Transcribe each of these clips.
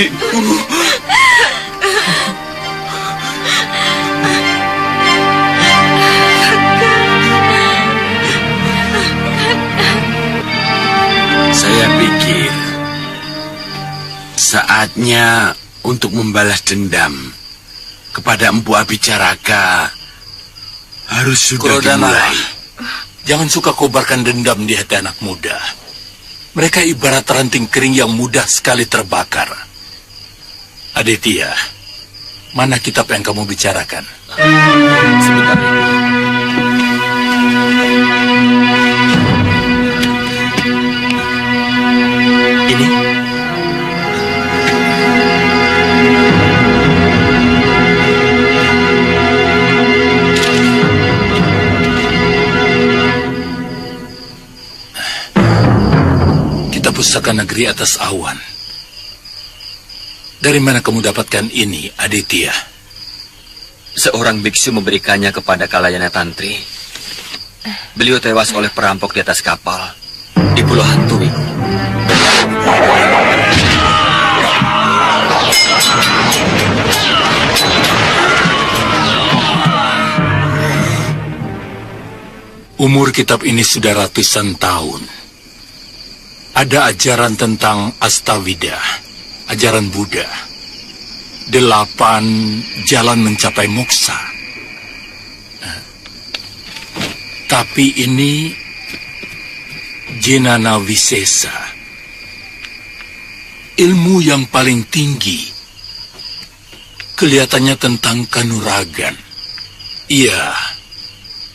Saya pikir saatnya untuk membalas dendam kepada Empu Abicaraka harus sudah dimulai. Jangan suka kobarkan dendam di hati anak muda. Mereka ibarat ranting kering yang mudah sekali terbakar. Aditya, mana kitab yang kamu bicarakan? Sebentar, ini. Kitab Pusaka Negeri Atas Awan. Dari mana kamu dapatkan ini, Aditya? Seorang biksu memberikannya kepada Kalayana Tantri. Beliau tewas oleh perampok di atas kapal di Pulau Hantui. Umur kitab ini sudah ratusan tahun. Ada ajaran tentang Astawida, ajaran Buddha. 8 jalan mencapai moksa. Tapi ini Jenana Wisesa. Ilmu yang paling tinggi. Kelihatannya tentang kanuragan. Iya,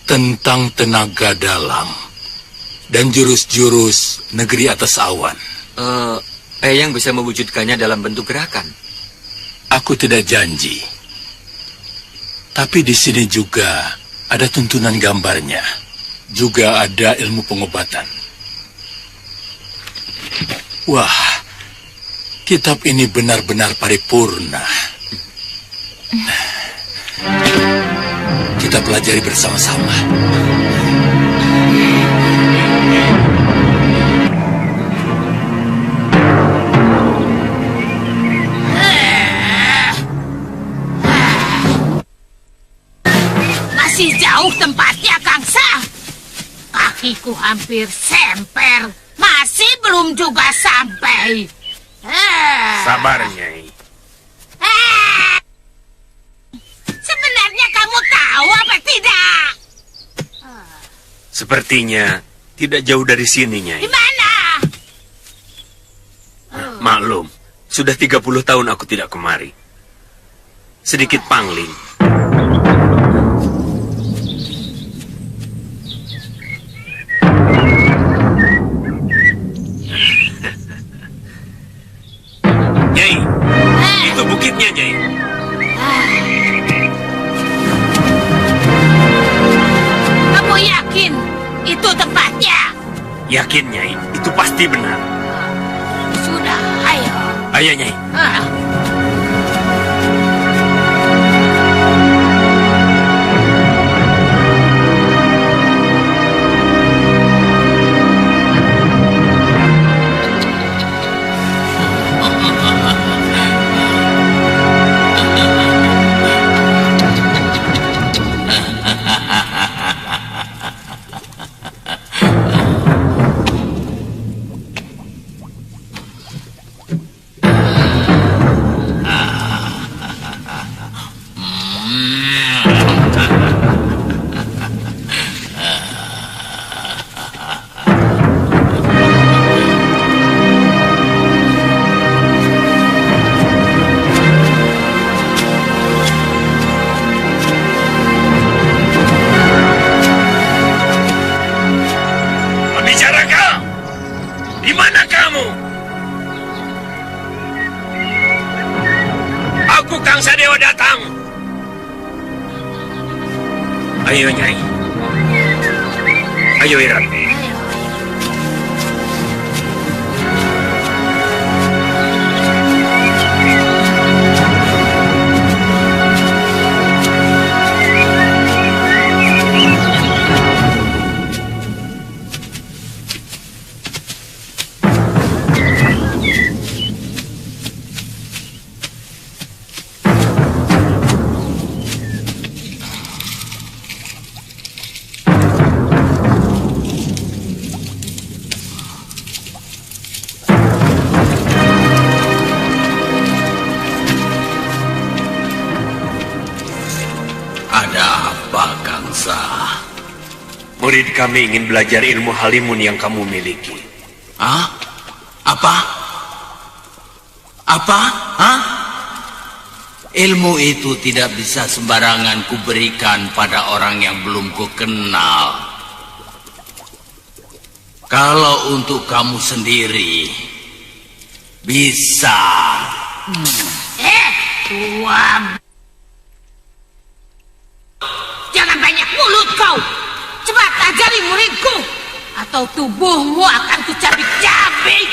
tentang tenaga dalam. Dan jurus-jurus negeri atas awan. Eyang bisa mewujudkannya dalam bentuk gerakan. Aku tidak janji. Tapi di sini juga ada tuntunan gambarnya. Juga ada ilmu pengobatan. Wah, kitab ini benar-benar paripurna. Kita pelajari bersama-sama. Masih jauh tempatnya, Kangsa. Kakiku hampir semper. Masih belum juga sampai. Sabar, Nyai. Sebenarnya kamu tahu apa tidak? Sepertinya tidak jauh dari sini, Nyai. Di mana? Maklum, sudah 30 tahun aku tidak kemari. Sedikit pangling. Nyai, itu bukitnya, Nyai. Kamu yakin itu tempatnya? Yakin, Nyai, itu pasti benar. Sudah, ayo. Ayo, Nyai. Ayo, Nyai. Ayo, Irat. Murid kami ingin belajar ilmu halimun yang kamu miliki. Hah? Apa? Apa? Hah? Ilmu itu tidak bisa sembarangan kuberikan pada orang yang belum kukenal. Kalau untuk kamu sendiri, bisa. Tua. Jangan banyak mulut kau. Cepat ajari muridku, atau tubuhmu akan kucabik-cabik.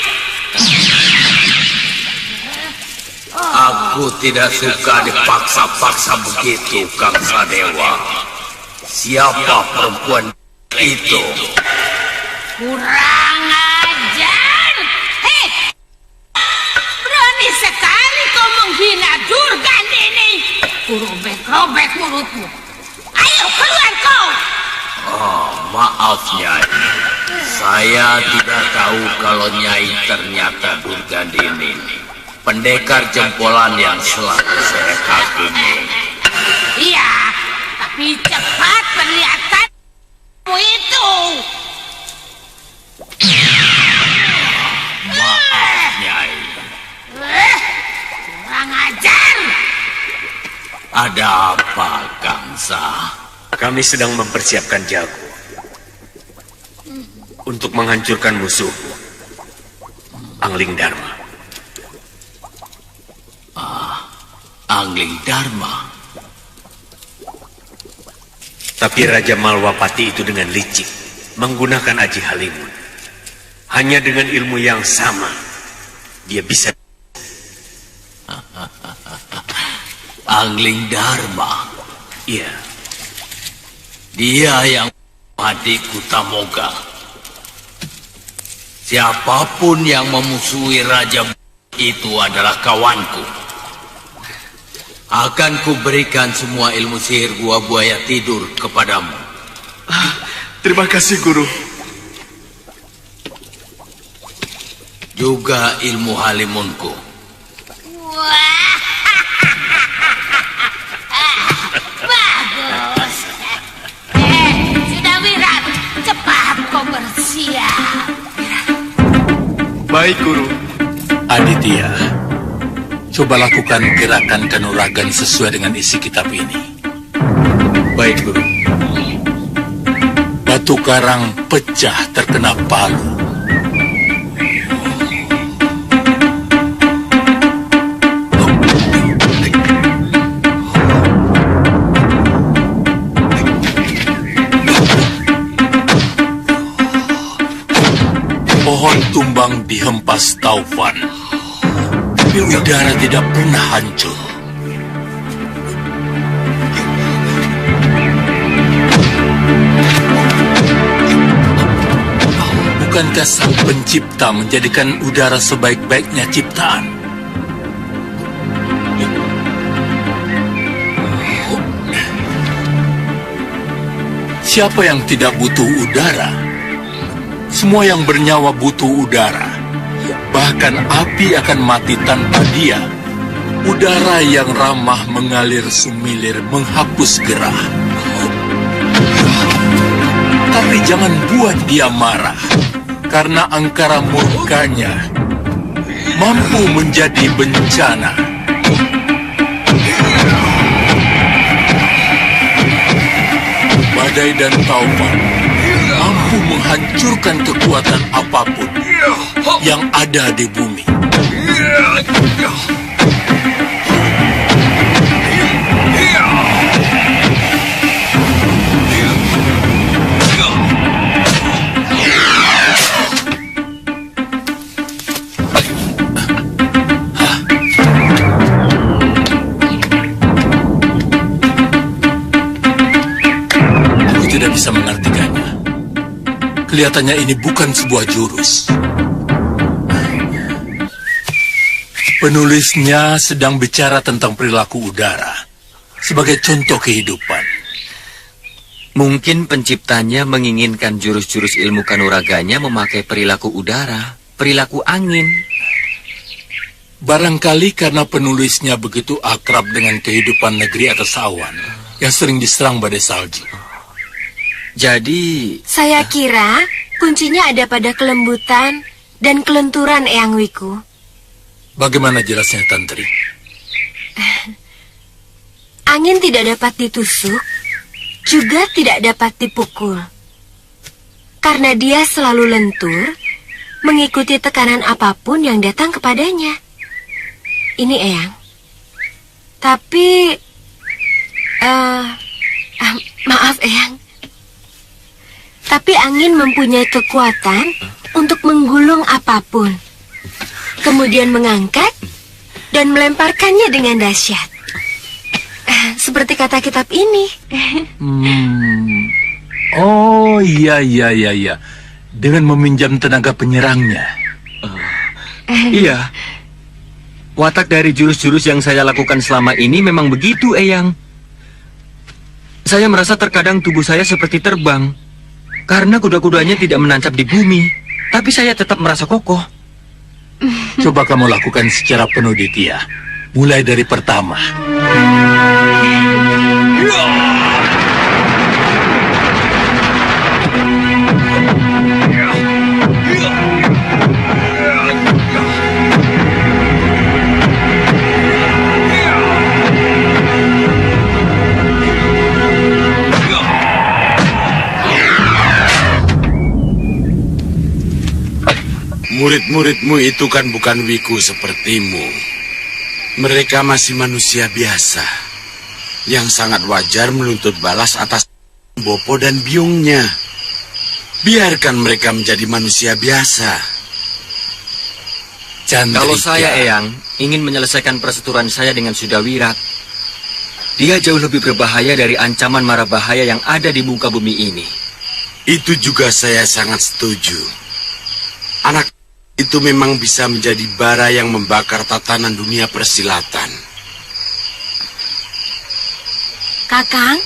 Aku tidak suka dipaksa-paksa begitu, Kang Sadewa. Siapa perempuan itu? Kurang ajar. Hei, berani sekali kau menghina Durgandini. Kurobek-robek mulutmu. Ayo keluar kau. Oh, maaf Nyai. Saya tidak tahu kalau Nyai ternyata Durgandini, pendekar jempolan yang selalu saya kagumi. Iya, tapi cepat perlihatkanmu itu. Maaf Nyai. Kurang ajar. Ada apa, Kangsa? Kami sedang mempersiapkan jago untuk menghancurkan musuh Angling Dharma. Angling Dharma. Tapi Raja Malwapati itu dengan licik menggunakan Aji Halimun. Hanya dengan ilmu yang sama dia bisa. Angling Dharma. Iya. Dia yang mati Kutamoga. Siapapun yang memusuhi Raja itu adalah kawanku. Akan kuberikan semua ilmu sihir gua buaya tidur kepadamu. Terima kasih, Guru. Juga ilmu halimunku. Wah, bagus. Sudah Wirat, cepat kau bersiap. Baik, Guru. Aditya, coba lakukan gerakan kanuragan sesuai dengan isi kitab ini. Baik, Guru. Batu karang pecah terkena palu. Pohon tumbang dihempas taufan, tapi udara tidak pernah hancur. Bukankah Sang Pencipta menjadikan udara sebaik-baiknya ciptaan? Siapa yang tidak butuh udara? Semua yang bernyawa butuh udara. Bahkan api akan mati tanpa dia. Udara yang ramah mengalir sumilir menghapus gerah. Tapi jangan buat dia marah, karena angkara murkanya mampu menjadi bencana. Badai dan taufan mampu menghancurkan kekuatan apapun yang ada di bumi. Aku tidak bisa mengartikannya. Kelihatannya ini bukan sebuah jurus. Penulisnya sedang bicara tentang perilaku udara sebagai contoh kehidupan. Mungkin penciptanya menginginkan jurus-jurus ilmu kanuraganya memakai perilaku udara, perilaku angin. Barangkali karena penulisnya begitu akrab dengan kehidupan negeri atas awan yang sering diserang badai salju. Jadi, Saya kira kuncinya ada pada kelembutan dan kelenturan Eyang Wiku. Bagaimana jelasnya, Tantri? Angin tidak dapat ditusuk, juga tidak dapat dipukul. Karena dia selalu lentur, mengikuti tekanan apapun yang datang kepadanya. Ini Eyang. Tapi, maaf Eyang. Tapi angin mempunyai kekuatan untuk menggulung apapun, kemudian mengangkat dan melemparkannya dengan dahsyat. Seperti kata kitab ini. Oh, iya. Dengan meminjam tenaga penyerangnya. iya. Watak dari jurus-jurus yang saya lakukan selama ini memang begitu, Eyang. Saya merasa terkadang tubuh saya seperti terbang. Karena kuda-kudanya tidak menancap di bumi. Tapi saya tetap merasa kokoh. Coba kamu lakukan secara penuh, Ditya. Mulai dari pertama. Murid-muridmu itu kan bukan Wiku sepertimu. Mereka masih manusia biasa yang sangat wajar menuntut balas atas Bopo dan biungnya. Biarkan mereka menjadi manusia biasa. Chandrika. Kalau saya, Eyang, ingin menyelesaikan perseturuan saya dengan Sudawirat, dia jauh lebih berbahaya dari ancaman mara bahaya yang ada di muka bumi ini. Itu juga saya sangat setuju. Anak itu memang bisa menjadi bara yang membakar tatanan dunia persilatan. Kakang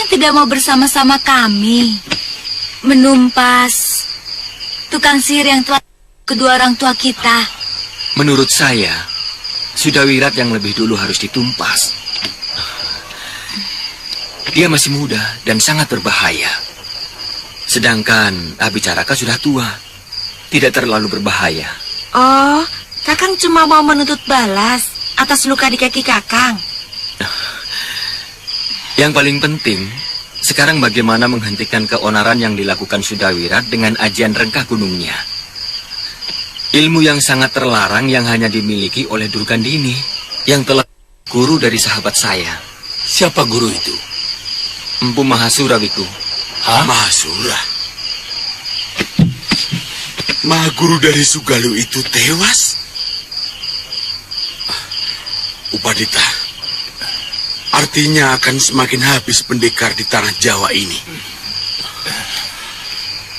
tidak mau bersama-sama kami menumpas tukang sihir yang telah kedua orang tua kita. Menurut saya, Sudawirat yang lebih dulu harus ditumpas. Dia masih muda dan sangat berbahaya. Sedangkan Abicaraka sudah tua, tidak terlalu berbahaya. Oh, Kakang cuma mau menuntut balas atas luka di kaki Kakang. Yang paling penting, sekarang bagaimana menghentikan keonaran yang dilakukan Sudawirat dengan ajian rengkah gunungnya. Ilmu yang sangat terlarang yang hanya dimiliki oleh Durgandini, yang telah guru dari sahabat saya. Siapa guru itu? Empu Mahasura, Wiku. Hah? Mahasura? Mahaguru dari Sugalu itu tewas? Upadita, artinya akan semakin habis pendekar di tanah Jawa ini.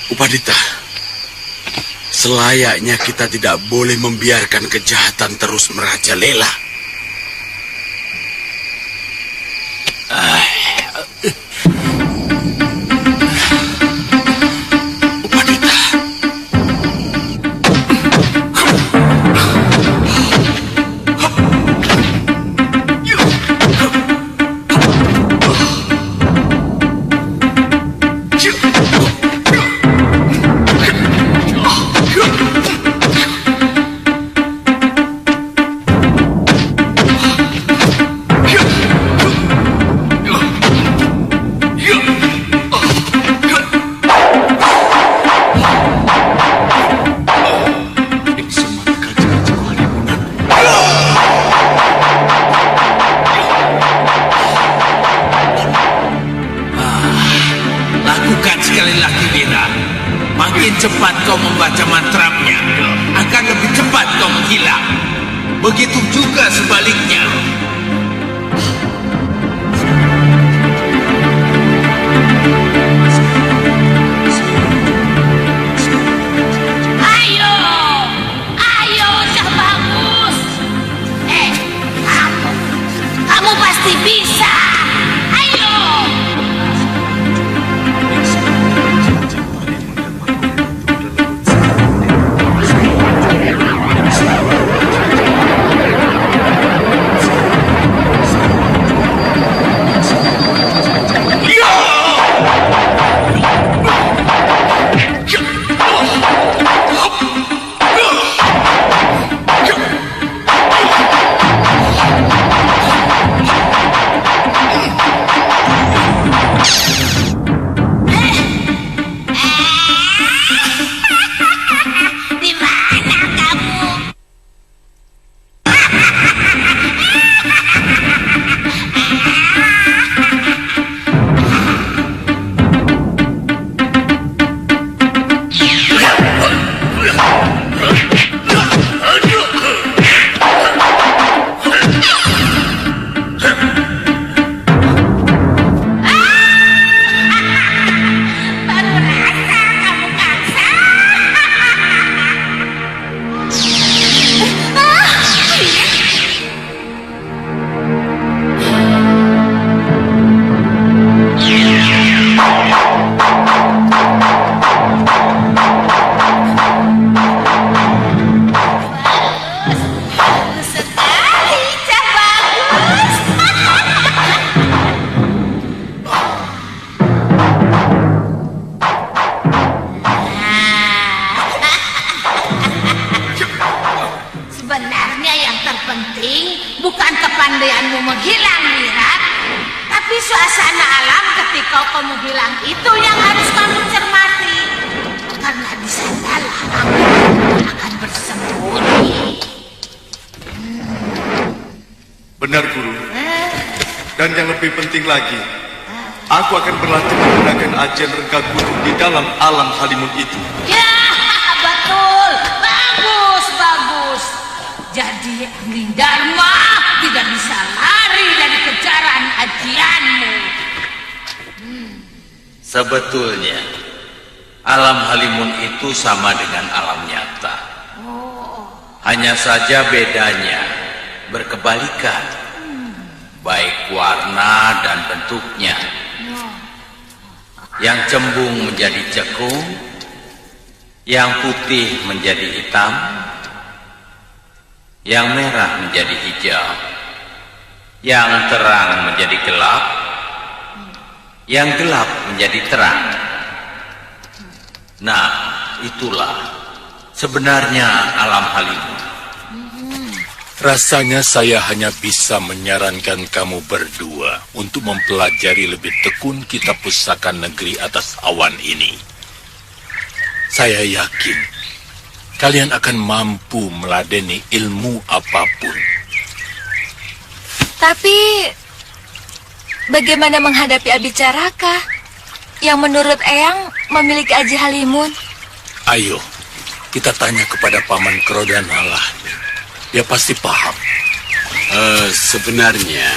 Upadita, selayaknya kita tidak boleh membiarkan kejahatan terus merajalela. Upadita. Lakukan sekali lagi, Wira. Makin cepat kau membaca mantranya, akan lebih cepat kau menghilang. Begitu juga sebaliknya. Ayo, Syah Bagus. Kamu pasti bisa. Ayo. penting bukan kepandaianmu menghilang, Wirat, tapi suasana alam ketika kau menghilang itu yang harus kamu cermati. Karena di sanalah aku akan bersembunyi. Benar, Guru. Dan yang lebih penting lagi, aku akan berlatih menggunakan ajian rengga gunung di dalam alam Halimun itu. Ya, betul. Bagus, bagus. Jadi Angling Dharma tidak bisa lari dari kejaran ajianmu. Sebetulnya, alam Halimun itu sama dengan alam nyata. Hanya saja bedanya berkebalikan, baik warna dan bentuknya. Yang cembung menjadi cekung, yang putih menjadi hitam, yang merah menjadi hijau, yang terang menjadi gelap, yang gelap menjadi terang. Nah, itulah sebenarnya alam Halimun. Rasanya saya hanya bisa menyarankan kamu berdua untuk mempelajari lebih tekun kitab pusaka negeri atas awan ini. Saya yakin kalian akan mampu meladeni ilmu apapun. Tapi bagaimana menghadapi Abicaraka yang menurut Eyang memiliki Aji Halimun? Ayo, kita tanya kepada Paman Krodanala. Dia pasti paham. Sebenarnya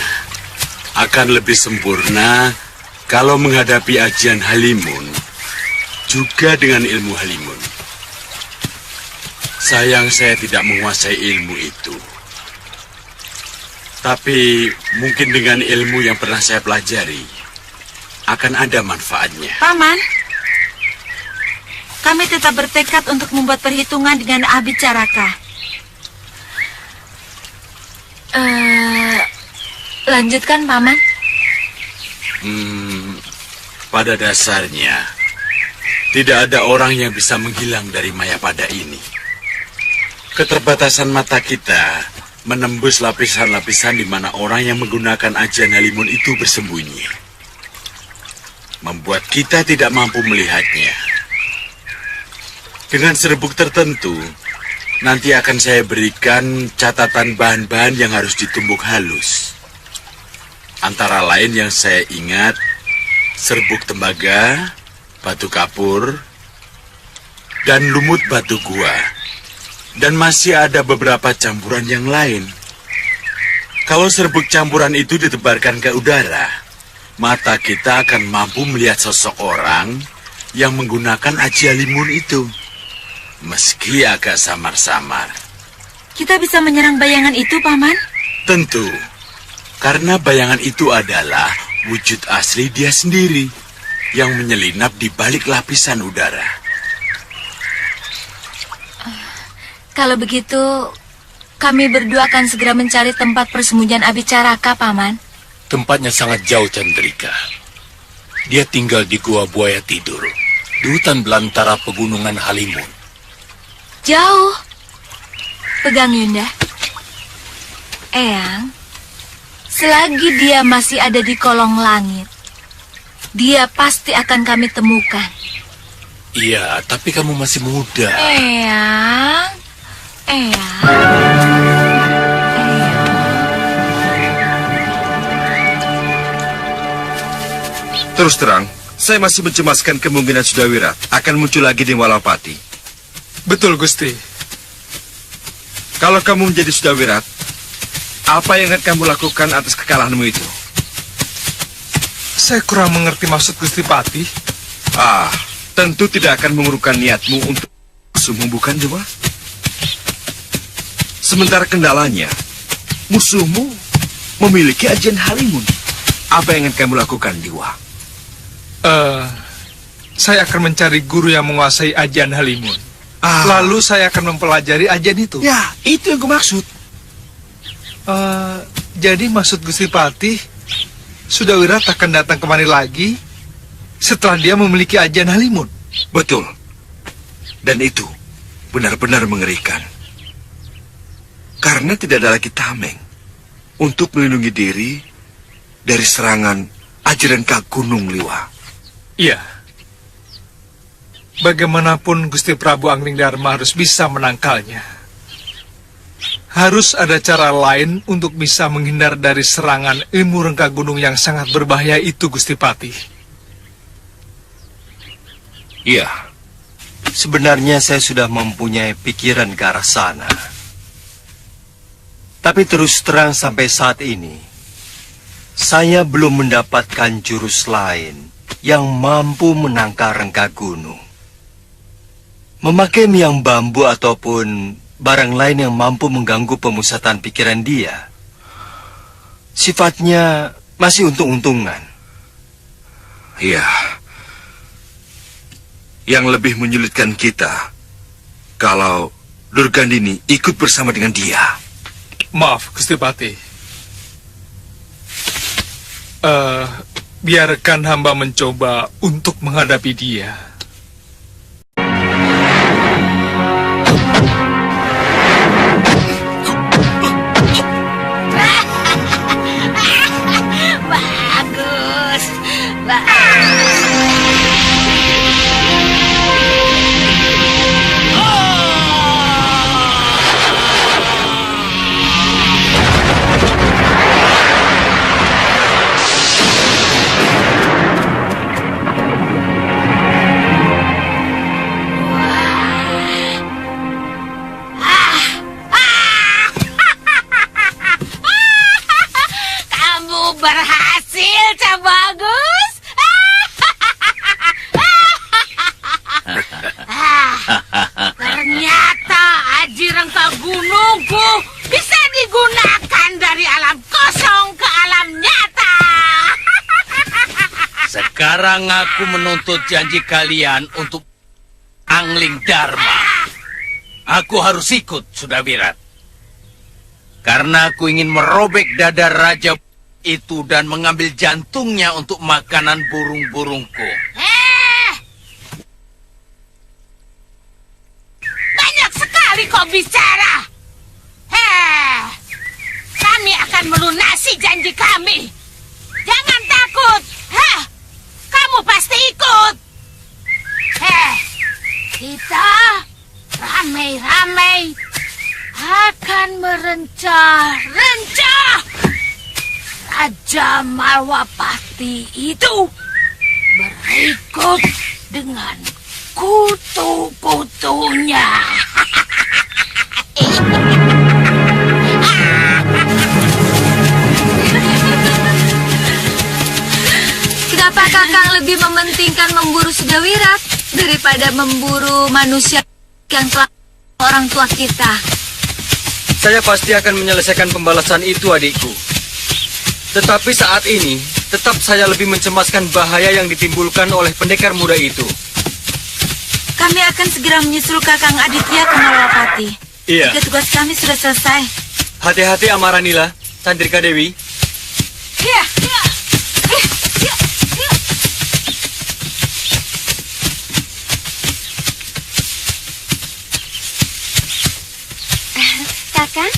akan lebih sempurna kalau menghadapi ajian Halimun juga dengan ilmu Halimun. Sayang saya tidak menguasai ilmu itu. Tapi mungkin dengan ilmu yang pernah saya pelajari akan ada manfaatnya. Paman, kami tetap bertekad untuk membuat perhitungan dengan Abicaraka. Lanjutkan, Paman. Pada dasarnya, tidak ada orang yang bisa menghilang dari Mayapada ini. Keterbatasan mata kita menembus lapisan-lapisan di mana orang yang menggunakan ajian Halimun itu bersembunyi. Membuat kita tidak mampu melihatnya. Dengan serbuk tertentu, nanti akan saya berikan catatan bahan-bahan yang harus ditumbuk halus. Antara lain yang saya ingat, serbuk tembaga, batu kapur, dan lumut batu gua. Dan masih ada beberapa campuran yang lain. Kalau serbuk campuran itu ditebarkan ke udara, mata kita akan mampu melihat sosok orang yang menggunakan Aji Halimun itu. Meski agak samar-samar. Kita bisa menyerang bayangan itu, Paman? Tentu. Karena bayangan itu adalah wujud asli dia sendiri yang menyelinap di balik lapisan udara. Kalau begitu, kami berdua akan segera mencari tempat persembunyian Abicaraka, Paman. Tempatnya sangat jauh, Chandrika. Dia tinggal di Gua Buaya Tidur, di hutan belantara pegunungan Halimun. Jauh. Pegang, Yunda. Eyang, selagi dia masih ada di kolong langit, dia pasti akan kami temukan. Iya, tapi kamu masih muda. Eyang. Terus terang, saya masih mencemaskan kemungkinan Sudawirat akan muncul lagi di Walapati. Betul, Gusti. Kalau kamu menjadi Sudawirat, apa yang akan kamu lakukan atas kekalahanmu itu? Saya kurang mengerti maksud Gusti Patih. Tentu tidak akan mengurungkan niatmu untuk musuhmu, bukan, Dewa? Sementara kendalanya, musuhmu memiliki ajian Halimun. Apa yang akan kamu lakukan, Dewa? Saya akan mencari guru yang menguasai ajian Halimun. Lalu saya akan mempelajari ajian itu. Ya, itu yang kumaksud. Jadi maksud Gusti Patih, Sudawirat akan datang kemari lagi setelah dia memiliki ajian Halimun. Betul. Dan itu benar-benar mengerikan. Karena Karena tidak ada lagi tameng untuk melindungi diri dari serangan Ajirengka Gunung Liwa. Iya. Bagaimanapun Gusti Prabu Anglingdarma harus bisa menangkalnya. Harus ada cara lain untuk bisa menghindar dari serangan ilmu rengka gunung yang sangat berbahaya itu, Gusti Patih. Iya. Sebenarnya saya sudah mempunyai pikiran ke arah sana. Tapi terus terang sampai saat ini, saya belum mendapatkan jurus lain yang mampu menangkal rengka gunung. Memakai miang bambu ataupun barang lain yang mampu mengganggu pemusatan pikiran dia, sifatnya masih untung-untungan. Iya. Yang lebih menyulitkan kita kalau Durgandini ikut bersama dengan dia. Maaf, Gusti Patih. Biarkan hamba mencoba untuk menghadapi dia. Bagus. Kamu berhasil, Cak Bagus. Ternyata Aji Rengka Gunungku bisa digunakan dari alam kosong ke alam nyata. Sekarang aku menuntut janji kalian untuk Anglingdarma. Aku harus ikut, Sudawirat. Karena aku ingin merobek dada raja itu dan mengambil jantungnya untuk makanan burung-burungku. Banyak sekali kau bicara. Kami akan melunasi janji kami. Jangan takut. Kamu pasti ikut. Kita ramai-ramai akan merencah-rencah Raja Malwapati itu berikut dengan kutu-kutunya. Kenapa Kakang lebih mementingkan memburu Sudawirat daripada memburu manusia yang telah orang tua kita? Saya pasti akan menyelesaikan pembalasan itu, adikku. Tetapi saat ini, tetap saya lebih mencemaskan bahaya yang ditimbulkan oleh pendekar muda itu. Kami akan segera menyusul Kakang Aditya ke Malwapati. Iya. Jika tugas kami sudah selesai. Hati-hati Amaranila, Chandrika Dewi. Iya. Kakang,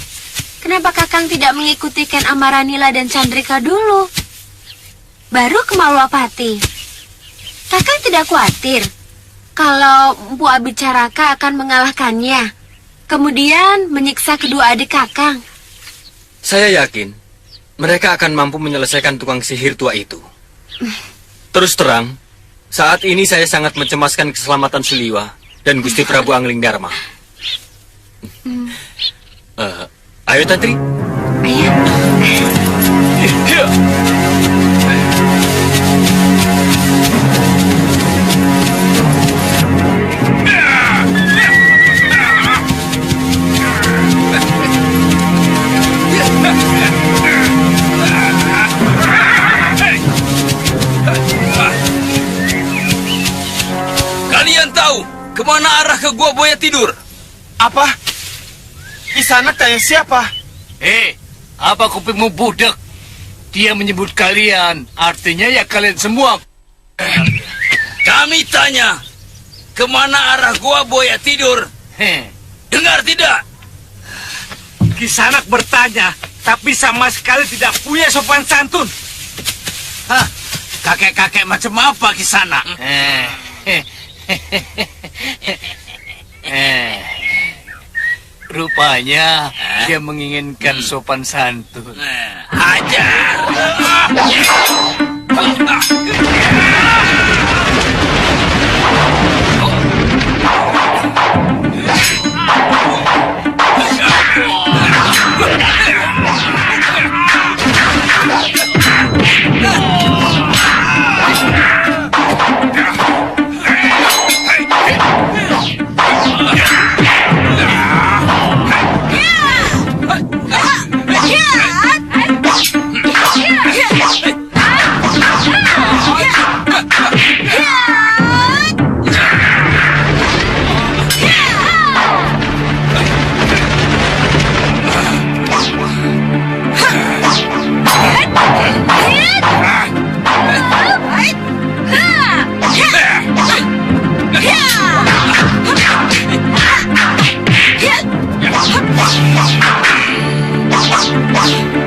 kenapa Kakang tidak mengikuti Ken Amaranila dan Chandrika dulu? Baru ke Malwapati. Kakang tidak khawatir kalau Mpu Abicaraka akan mengalahkannya, kemudian menyiksa kedua adik Kakang? Saya yakin mereka akan mampu menyelesaikan tukang sihir tua itu. Terus terang, saat ini saya sangat mencemaskan keselamatan Suliwa dan Gusti Prabu Anglingdarma. Ayo Tantri. Ayo. Kalian tahu kemana arah ke Gua Buaya Tidur? Apa? Kisanak tanya siapa? Apa kupingmu budek? Dia menyebut kalian, artinya ya kalian semua. Kami tanya, kemana arah Gua Buaya Tidur? Dengar tidak? Kisanak bertanya, tapi sama sekali tidak punya sopan santun. Hah? Kakek-kakek macam apa Kisanak? Rupanya dia menginginkan sopan santun. Ajar.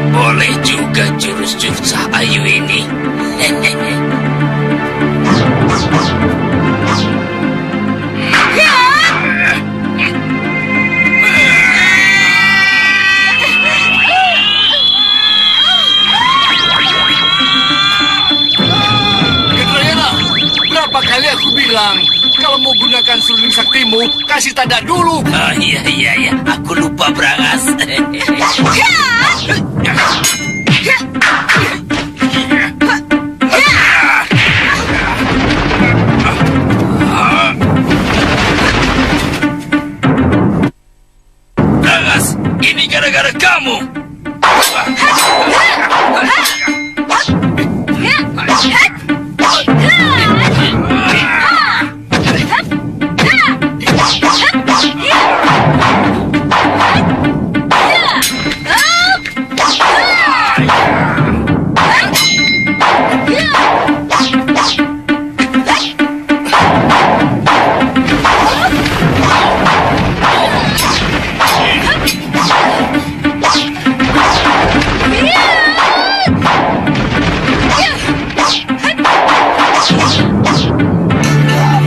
Boleh juga jurus Jufsa Ayu ini. Kendrayana, berapa kali aku bilang kalau mau gunakan suling saktimu, kasih tanda dulu. Oh, iya, aku lupa Brangas. Brangas, ini gara-gara kamu.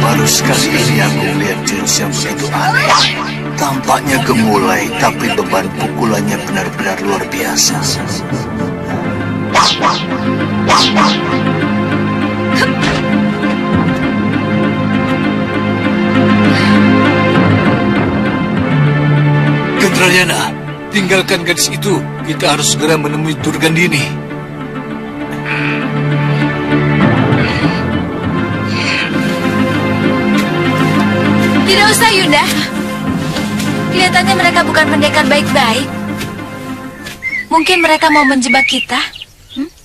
Baru sekali ini aku melihat jurus yang begitu aneh. Tampaknya gemulai, tapi beban pukulannya benar-benar luar biasa. Kendrayana, tinggalkan gadis itu. Kita harus segera menemui Durgandini. Tidak usah, Yunda. Kelihatannya mereka bukan pendekar baik-baik. Mungkin mereka mau menjebak kita.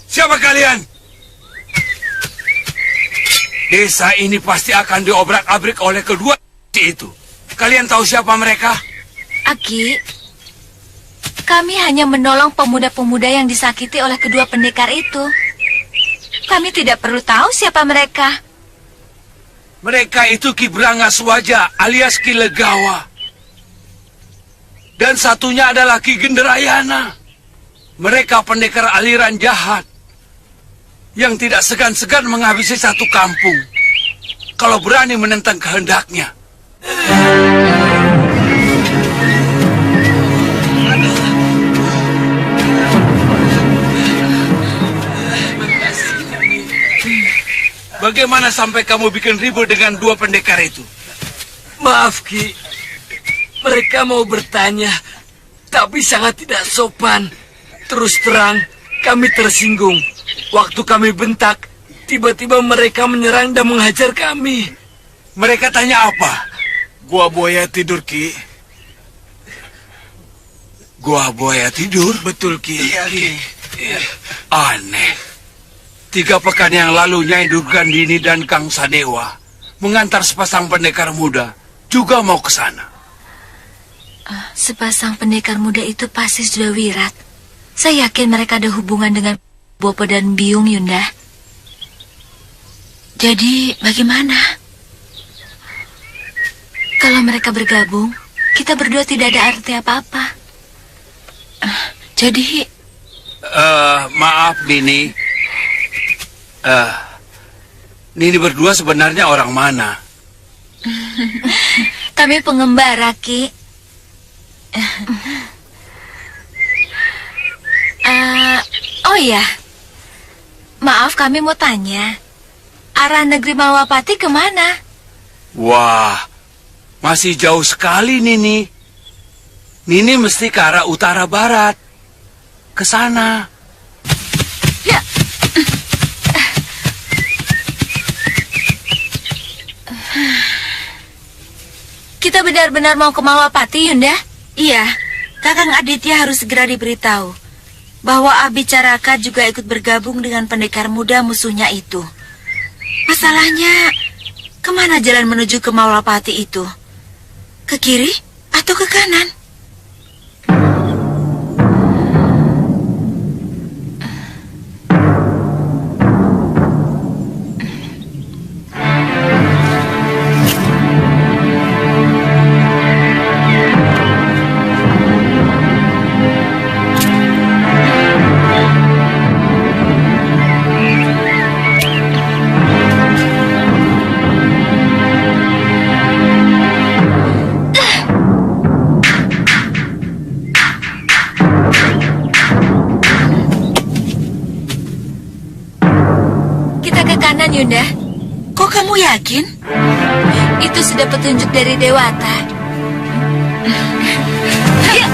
Siapa kalian? Desa ini pasti akan diobrak-abrik oleh kedua itu. Kalian tahu siapa mereka? Aki, kami hanya menolong pemuda-pemuda yang disakiti oleh kedua pendekar itu. Kami tidak perlu tahu siapa mereka. Mereka itu Ki Brangas Waja alias Ki Legawa. Dan satunya adalah Ki Gendrayana. Mereka pendekar aliran jahat yang tidak segan-segan menghabisi satu kampung kalau berani menentang kehendaknya. Bagaimana sampai kamu bikin ribut dengan dua pendekar itu? Maaf, Ki. Mereka mau bertanya, tapi sangat tidak sopan. Terus terang, kami tersinggung. Waktu kami bentak, tiba-tiba mereka menyerang dan menghajar kami. Mereka tanya apa? Gua buaya tidur, Ki. Gua buaya tidur? Betul, Ki. Iya, Ki. Aneh. 3 pekan yang lalu Nyai Durgandini dan Kang Sadewa mengantar sepasang pendekar muda juga mau ke sana. Sepasang pendekar muda itu pasti sudah wirat. Saya yakin mereka ada hubungan dengan Bopo dan Biung, Yunda. Jadi bagaimana? Kalau mereka bergabung, kita berdua tidak ada arti apa-apa. Jadi... Maaf, Nini. Nini berdua sebenarnya orang mana? Kami pengembara, Ki. Oh iya, maaf kami mau tanya, arah negeri Malwapati kemana? Wah, masih jauh sekali, Nini. Nini mesti ke arah utara-barat. Ke sana. Ya. Kita benar-benar mau ke Malwapati, Yunda? Iya, Kakang Aditya harus segera diberitahu bahwa Abicaraka juga ikut bergabung dengan pendekar muda musuhnya itu. Masalahnya, kemana jalan menuju ke Malwapati itu? Ke kiri atau ke kanan? Yunda, kok kamu yakin? Itu sudah petunjuk dari Dewata. Ya,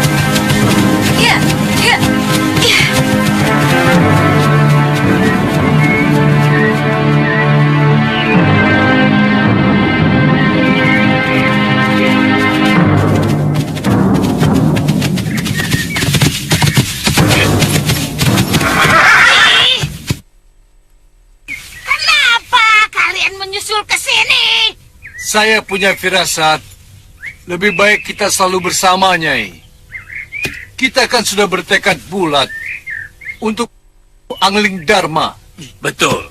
ya, ya, ya. Saya punya firasat, lebih baik kita selalu bersama, Nyai. Kita kan sudah bertekad bulat untuk Angling Dharma. Betul.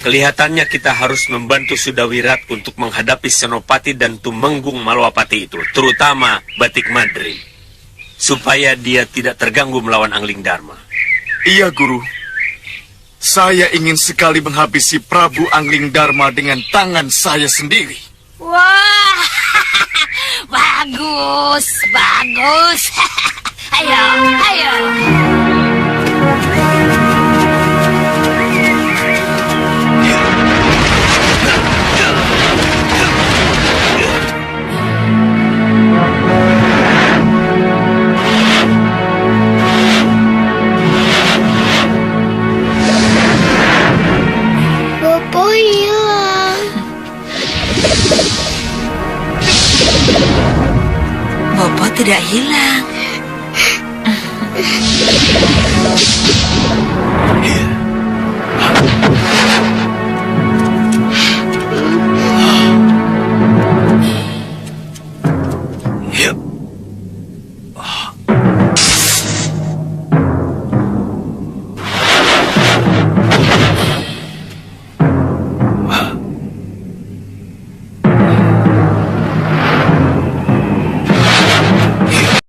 Kelihatannya kita harus membantu Sudawirat untuk menghadapi Senopati dan Tumenggung Malwapati itu, terutama Batik Madri, supaya dia tidak terganggu melawan Angling Dharma. Iya, Guru. Saya ingin sekali menghabisi Prabu Angling Dharma dengan tangan saya sendiri. Wah, bagus, bagus. Ayo, ayo.